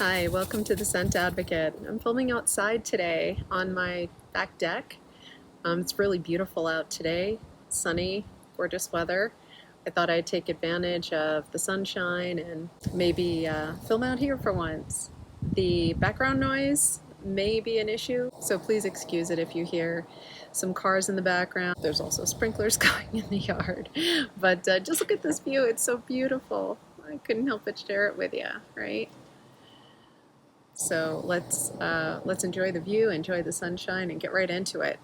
Hi, welcome to the Scent Advocate. I'm filming outside today on my back deck. It's really beautiful out today, sunny, gorgeous weather. I thought I'd take advantage of the sunshine and maybe film out here for once. The background noise may be an issue, so please excuse it if you hear some cars in the background. There's also sprinklers going in the yard, but just look at this view. It's so beautiful. I couldn't help but share it with you, right? So let's enjoy the view, enjoy the sunshine, and get right into it.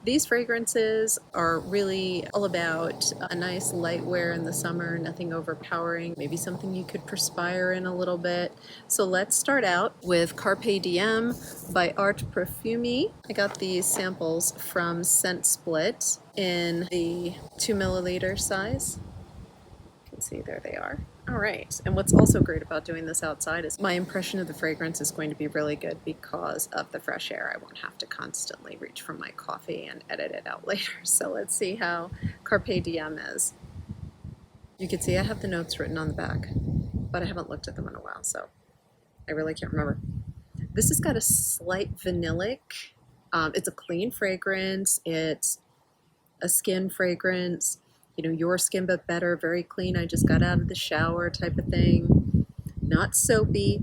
These fragrances are really all about a nice light wear in the summer, nothing overpowering, maybe something you could perspire in a little bit. So let's start out with Carpe Diem by Arte Profumi. I got these samples from Scent Split in the 2 milliliter size. You can see there they are. All right, and what's also great about doing this outside is my impression of the fragrance is going to be really good because of the fresh air. I won't have to constantly reach for my coffee and edit it out later. So let's see how Carpe Diem is. You can see I have the notes written on the back, but I haven't looked at them in a while, so I really can't remember. This has got a slight vanillic. It's a clean fragrance. It's a skin fragrance. You know, your skin but better, very clean. I just got out of the shower type of thing. Not soapy,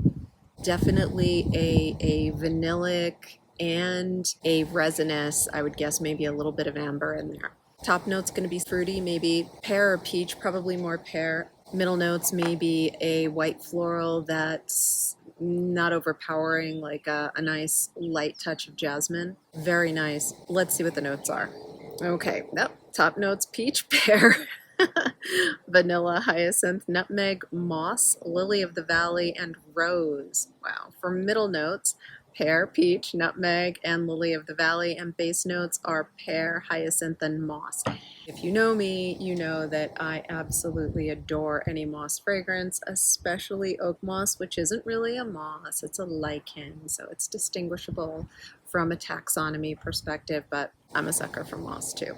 definitely a vanillic and a resinous, I would guess maybe a little bit of amber in there. Top note's gonna be fruity, maybe pear or peach, probably more pear. Middle notes maybe a white floral that's not overpowering, like a nice light touch of jasmine. Very nice. Let's see what the notes are. Okay, nope. Top notes, peach, pear, vanilla, hyacinth, nutmeg, moss, lily of the valley, and rose. Wow. For middle notes, pear, peach, nutmeg, and lily of the valley, and base notes are pear, hyacinth, and moss. If you know me, you know that I absolutely adore any moss fragrance, especially oak moss, which isn't really a moss, it's a lichen, so it's distinguishable from a taxonomy perspective, but I'm a sucker for moss too.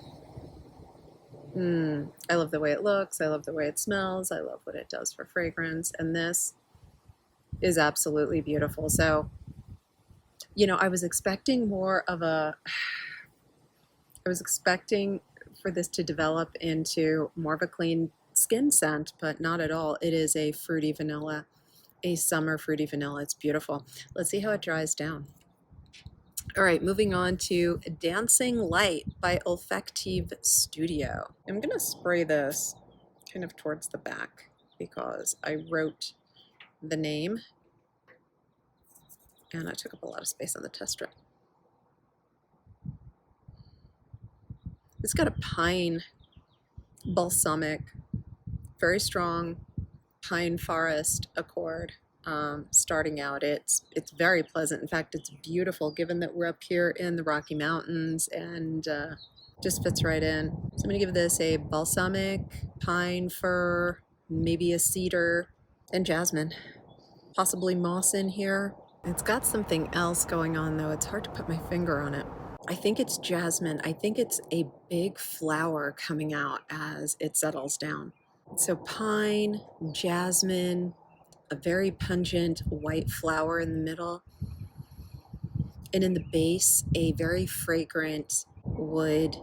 I love the way it looks, I love the way it smells, I love what it does for fragrance, and this is absolutely beautiful. So, you know, I was expecting for this to develop into more of a clean skin scent, but not at all. It is a fruity vanilla, a summer fruity vanilla. It's beautiful. Let's see how it dries down. All right, moving on to Dancing Light by Olfactive Studio. I'm gonna spray this kind of towards the back because I wrote the name and I took up a lot of space on the test strip. It's got a pine balsamic, very strong pine forest accord. Starting out, it's very pleasant. In fact, it's beautiful given that we're up here in the Rocky Mountains, and just fits right in. So I'm going to give this a balsamic, pine, fir, maybe a cedar, and jasmine. Possibly moss in here. It's got something else going on though. It's hard to put my finger on it. I think it's jasmine. I think it's a big flower coming out as it settles down. So pine, jasmine, a very pungent white flower in the middle, and in the base a very fragrant wood,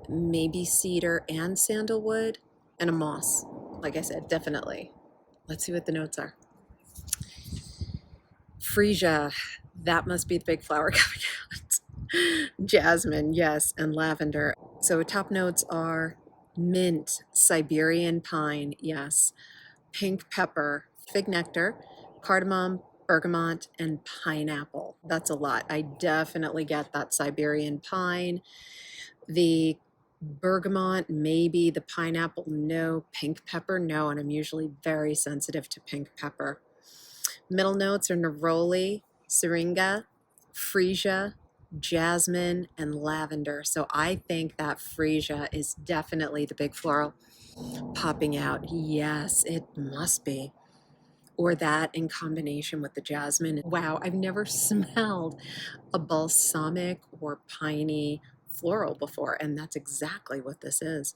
maybe cedar and sandalwood, and a moss. Like I said, definitely. Let's see what the notes are. Freesia, that must be the big flower coming out. Jasmine, yes, and lavender. So top notes are mint, Siberian pine, yes, pink pepper, fig nectar, cardamom, bergamot, and pineapple. That's a lot. I definitely get that Siberian pine. The bergamot, maybe. The pineapple, no. Pink pepper, no. And I'm usually very sensitive to pink pepper. Middle notes are neroli, syringa, freesia, jasmine, and lavender. So I think that freesia is definitely the big floral popping out. Yes, it must be. Or that in combination with the jasmine. Wow, I've never smelled a balsamic or piney floral before, and that's exactly what this is.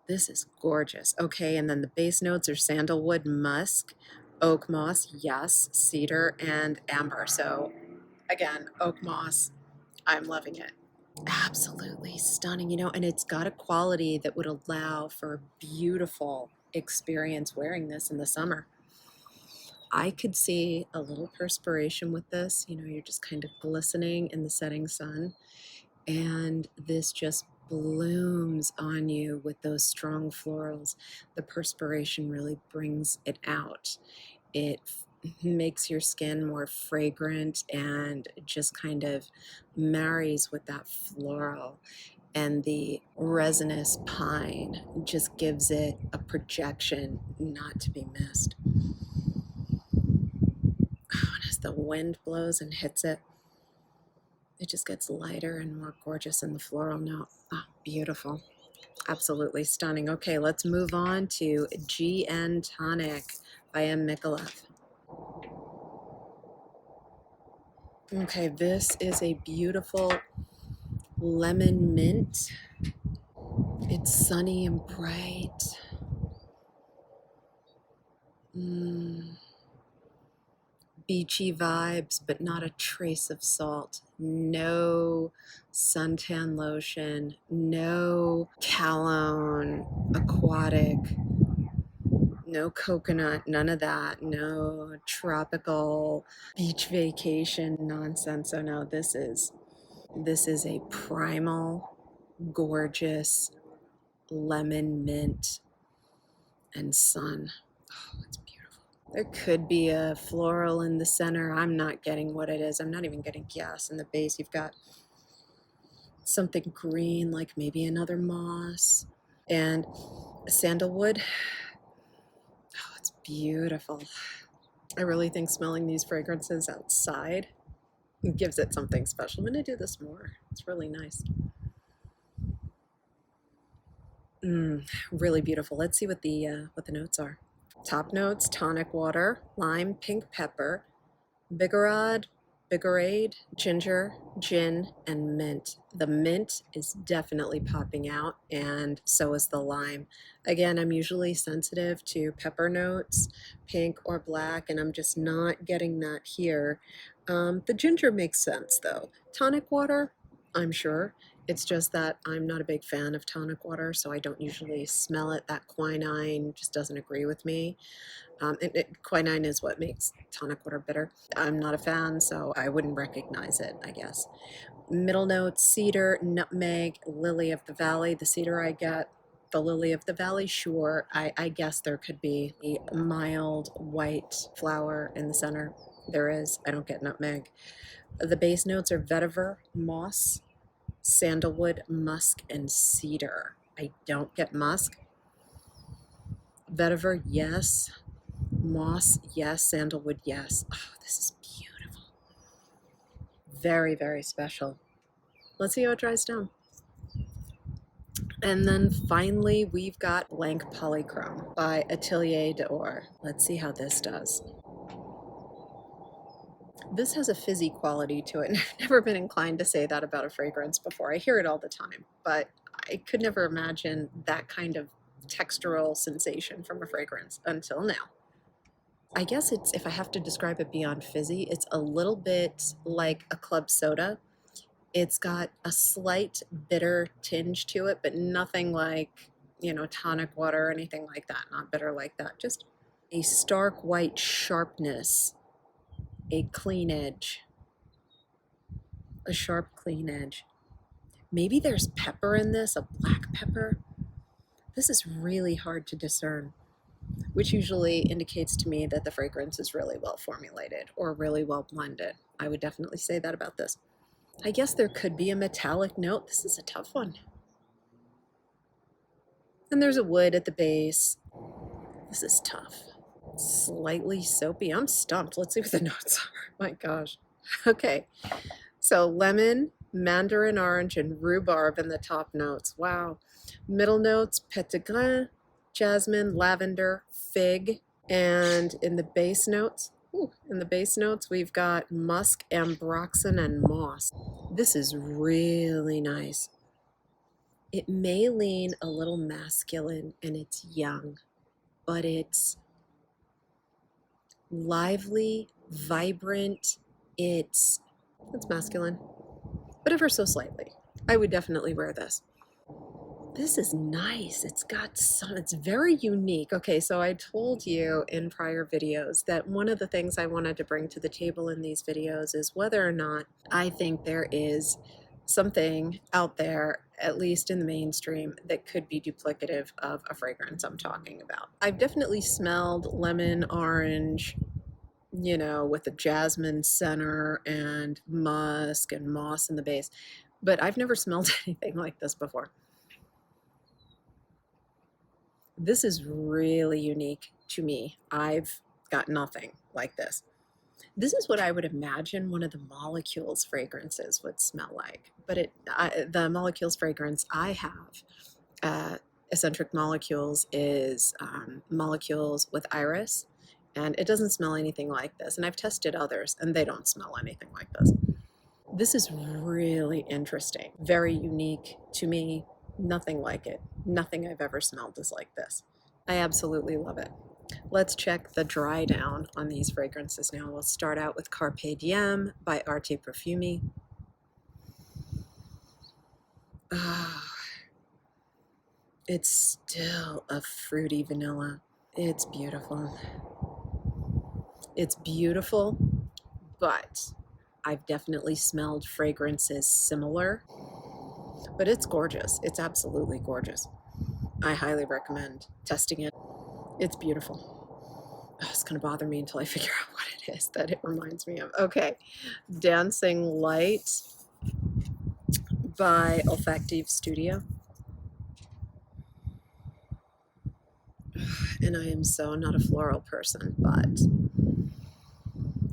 This is gorgeous. Okay, and then the base notes are sandalwood, musk, Oak moss, yes, cedar, and amber. So again, oak moss, I'm loving it. Absolutely stunning, and it's got a quality that would allow for a beautiful experience wearing this in the summer. I could see a little perspiration with this. You're just kind of glistening in the setting sun, and this just blooms on you with those strong florals. The perspiration really brings it out. It makes your skin more fragrant and just kind of marries with that floral. And the resinous pine just gives it a projection not to be missed. Oh, and as the wind blows and hits it, it just gets lighter and more gorgeous in the floral note. Oh, beautiful. Absolutely stunning. Okay, let's move on to GNTonic by Micallef. Okay, this is a beautiful lemon mint. It's sunny and bright. Beachy vibes, but not a trace of salt. No suntan lotion, no cologne, aquatic, no coconut, none of that. No tropical beach vacation nonsense. Oh no, this is a primal, gorgeous lemon mint and sun. Oh, it's beautiful. There could be a floral in the center. I'm not getting what it is. I'm not even getting gas in the base. You've got something green, like maybe another moss, and sandalwood. Oh, it's beautiful. I really think smelling these fragrances outside gives it something special. I'm going to do this more. It's really nice. Really beautiful. Let's see what the notes are. Top notes: tonic water, lime, pink pepper, Bigorade, ginger, gin, and mint. The mint is definitely popping out, and so is the lime. Again, I'm usually sensitive to pepper notes, pink or black, and I'm just not getting that here. The ginger makes sense, though. Tonic water, I'm sure. It's just that I'm not a big fan of tonic water, so I don't usually smell it. That quinine just doesn't agree with me. Quinine is what makes tonic water bitter. I'm not a fan, so I wouldn't recognize it, I guess. Middle notes: cedar, nutmeg, lily of the valley. The cedar I get. The lily of the valley, sure. I guess there could be a mild white flower in the center. There is. I don't get nutmeg. The base notes are vetiver, moss, sandalwood, musk, and cedar. I don't get musk. Vetiver, yes. Moss, yes. Sandalwood, yes. Oh, this is beautiful. Very, very special. Let's see how it dries down. And then finally, we've got Blanc Polychrome by Ateliers d'Or. Let's see how this does. This has a fizzy quality to it, and I've never been inclined to say that about a fragrance before. I hear it all the time, but I could never imagine that kind of textural sensation from a fragrance until now. I guess if I have to describe it beyond fizzy, it's a little bit like a club soda. It's got a slight bitter tinge to it, but nothing like, tonic water or anything like that. Not bitter like that. Just a stark white sharpness, a clean edge, a sharp, clean edge. Maybe there's pepper in this, a black pepper. This is really hard to discern, which usually indicates to me that the fragrance is really well formulated or really well blended. I would definitely say that about this. I guess there could be a metallic note. This is a tough one. And there's a wood at the base. This is tough. Slightly soapy. I'm stumped. Let's see what the notes are. My gosh. Okay. So lemon, mandarin orange, and rhubarb in the top notes. Wow. Middle notes: petitgrain, jasmine, lavender, fig. And in the base notes, we've got musk, ambroxan, and moss. This is really nice. It may lean a little masculine and it's young, but it's lively, vibrant. It's masculine, but ever so slightly. I would definitely wear this. This is nice. It's very unique. Okay, so I told you in prior videos that one of the things I wanted to bring to the table in these videos is whether or not I think there is something out there, at least in the mainstream, that could be duplicative of a fragrance I'm talking about. I've definitely smelled lemon, orange, with a jasmine center and musk and moss in the base, but I've never smelled anything like this before. This is really unique to me. I've got nothing like this. This is what I would imagine one of the Molecules fragrances would smell like. But the Molecules fragrance I have, Eccentric Molecules, is Molecules with Iris. And it doesn't smell anything like this. And I've tested others, and they don't smell anything like this. This is really interesting, very unique to me. Nothing like it. Nothing I've ever smelled is like this. I absolutely love it. Let's check the dry down on these fragrances now. We'll start out with Carpe Diem by Arte Profumi. Oh, it's still a fruity vanilla. It's beautiful. It's beautiful, but I've definitely smelled fragrances similar. But it's gorgeous. It's absolutely gorgeous. I highly recommend testing it. It's beautiful. Oh, it's going to bother me until I figure out what it is that it reminds me of. Okay, Dancing Light by Olfactive Studio. And I am so not a floral person, but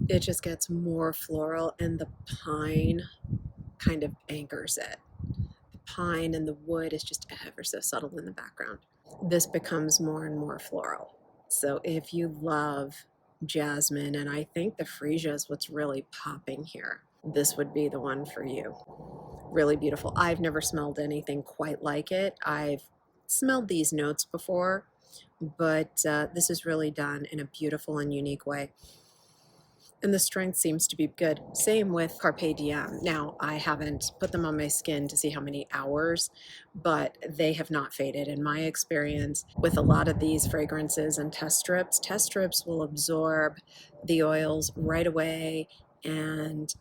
it just gets more floral, and the pine kind of anchors it. The pine and the wood is just ever so subtle in the background. This becomes more and more floral. So if you love jasmine, and I think the freesia is what's really popping here, this would be the one for you. Really beautiful. I've never smelled anything quite like it. I've smelled these notes before, but this is really done in a beautiful and unique way. And the strength seems to be good. Same with Carpe Diem. Now, I haven't put them on my skin to see how many hours, but they have not faded. In my experience with a lot of these fragrances and test strips will absorb the oils right away, and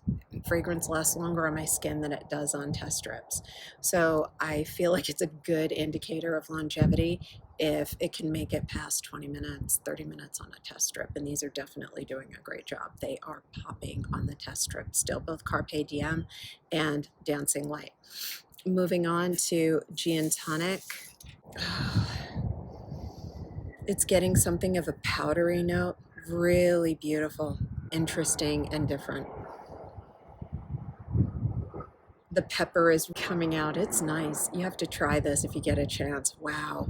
fragrance lasts longer on my skin than it does on test strips. So I feel like it's a good indicator of longevity if it can make it past 20 minutes, 30 minutes on a test strip. And these are definitely doing a great job. They are popping on the test strip still, both Carpe Diem and Dancing Light. Moving on to GNTonic. It's getting something of a powdery note. Really beautiful, interesting, and different. The pepper is coming out. It's nice. You have to try this if you get a chance. Wow.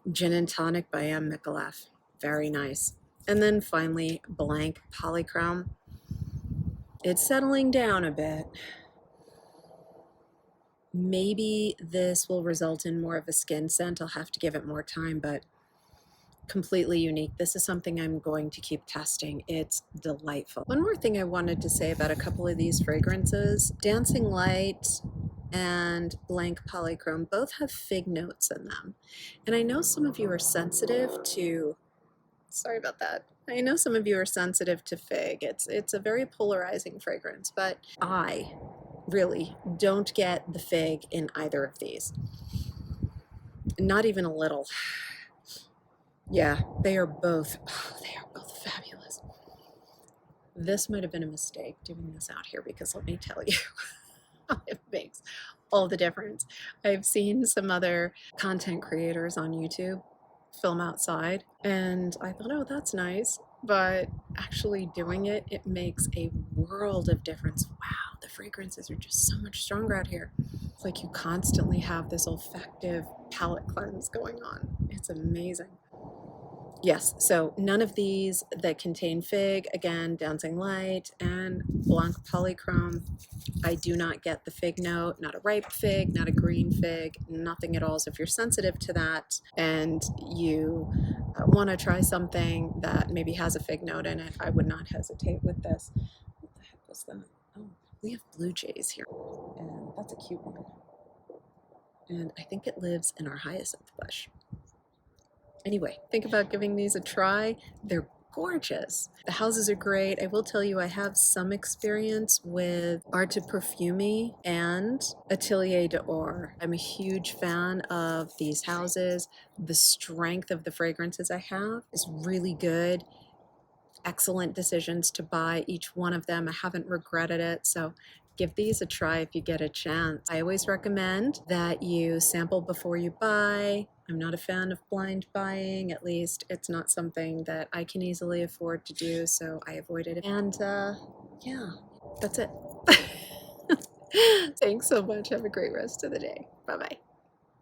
GNTonic by Micallef. Very nice. And then finally, Blanc Polychrome. It's settling down a bit. Maybe this will result in more of a skin scent. I'll have to give it more time, but completely unique. This is something I'm going to keep testing. It's delightful. One more thing I wanted to say about a couple of these fragrances. Dancing Light and Blanc Polychrome both have fig notes in them. And I know some of you are sensitive to, sorry about that. I know some of you are sensitive to fig. It's a very polarizing fragrance, but I really don't get the fig in either of these. Not even a little. Yeah, they are both fabulous. This might have been a mistake doing this out here, because let me tell you, it makes all the difference. I've seen some other content creators on YouTube film outside, and I thought, oh, that's nice. But actually doing it, it makes a world of difference. Wow, the fragrances are just so much stronger out here. It's like you constantly have this olfactive palate cleanse going on. It's amazing. Yes, so none of these that contain fig, again, Dancing Light and Blanc Polychrome. I do not get the fig note, not a ripe fig, not a green fig, nothing at all. So if you're sensitive to that and you want to try something that maybe has a fig note in it, I would not hesitate with this. What the heck was that? Oh, we have blue jays here, and that's a cute one. And I think it lives in our hyacinth bush. Anyway, think about giving these a try. They're gorgeous. The houses are great. I will tell you, I have some experience with Arte Profumi and Ateliers d'Or. I'm a huge fan of these houses. The strength of the fragrances I have is really good. Excellent decisions to buy each one of them. I haven't regretted it. So give these a try if you get a chance. I always recommend that you sample before you buy. I'm not a fan of blind buying, at least it's not something that I can easily afford to do, so I avoided it. And yeah, that's it. Thanks so much. Have a great rest of the day. Bye-bye.